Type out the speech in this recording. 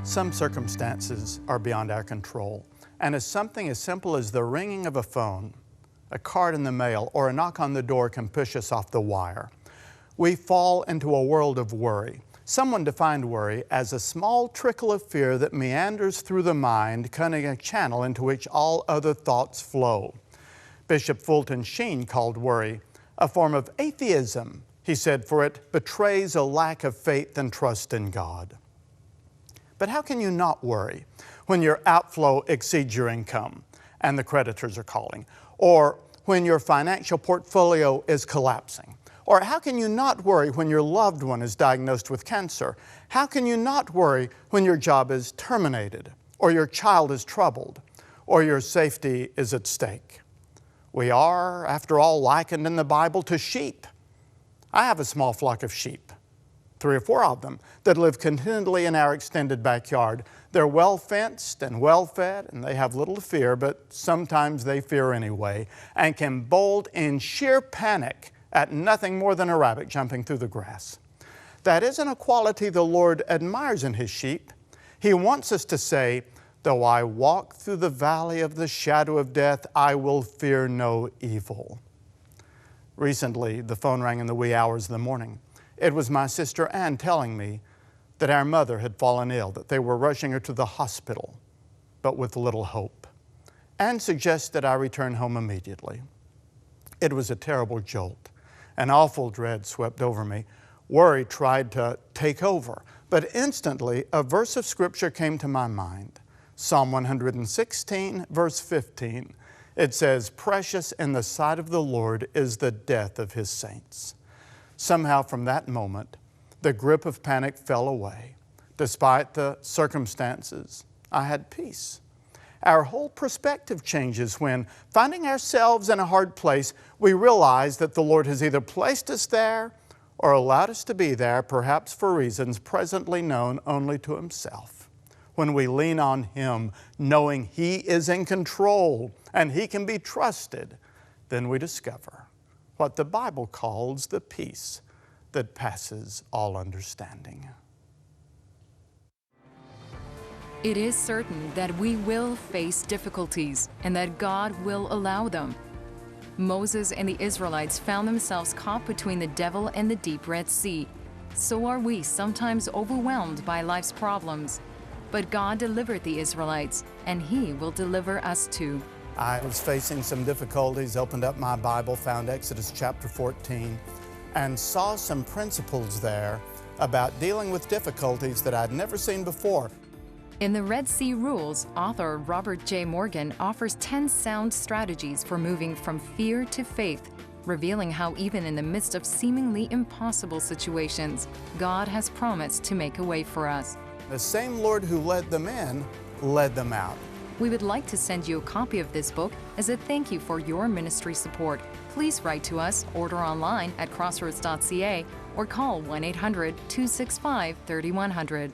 Some circumstances are beyond our control, and as something as simple as the ringing of a phone, a card in the mail, or a knock on the door can push us off the wire. We fall into a world of worry. Someone defined worry as a small trickle of fear that meanders through the mind, cutting a channel into which all other thoughts flow. Bishop Fulton Sheen called worry a form of atheism. He said, for it betrays a lack of faith and trust in God. But how can you not worry when your outflow exceeds your income and the creditors are calling? Or when your financial portfolio is collapsing? Or how can you not worry when your loved one is diagnosed with cancer? How can you not worry when your job is terminated, or your child is troubled, or your safety is at stake? We are, after all, likened in the Bible to sheep. I have a small flock of sheep, 3 or 4 of them, that live contentedly in our extended backyard. They're well fenced and well fed, and they have little to fear, but sometimes they fear anyway, and can bolt in sheer panic at nothing more than a rabbit jumping through the grass. That isn't a quality the Lord admires in His sheep. He wants us to say, though I walk through the valley of the shadow of death, I will fear no evil. Recently, the phone rang in the wee hours of the morning. It was my sister Ann telling me that our mother had fallen ill, that they were rushing her to the hospital, but with little hope. Ann suggested I return home immediately. It was a terrible jolt. An awful dread swept over me. Worry tried to take over, but instantly a verse of Scripture came to my mind. Psalm 116, verse 15. It says, "Precious in the sight of the Lord is the death of His saints." Somehow from that moment, the grip of panic fell away. Despite the circumstances, I had peace. Our whole perspective changes when, finding ourselves in a hard place, we realize that the Lord has either placed us there or allowed us to be there, perhaps for reasons presently known only to Himself. When we lean on Him, knowing He is in control and He can be trusted, then we discover what the Bible calls the peace that passes all understanding. It is certain that we will face difficulties and that God will allow them. Moses and the Israelites found themselves caught between the devil and the deep Red Sea. So are we sometimes overwhelmed by life's problems. But God delivered the Israelites, and He will deliver us too. I was facing some difficulties, opened up my Bible, found Exodus chapter 14, and saw some principles there about dealing with difficulties that I'd never seen before. In the Red Sea Rules, author Robert J. Morgan offers 10 sound strategies for moving from fear to faith, revealing how even in the midst of seemingly impossible situations, God has promised to make a way for us. The same Lord who led them in, led them out. We would like to send you a copy of this book as a thank you for your ministry support. Please write to us, order online at crossroads.ca, or call 1-800-265-3100.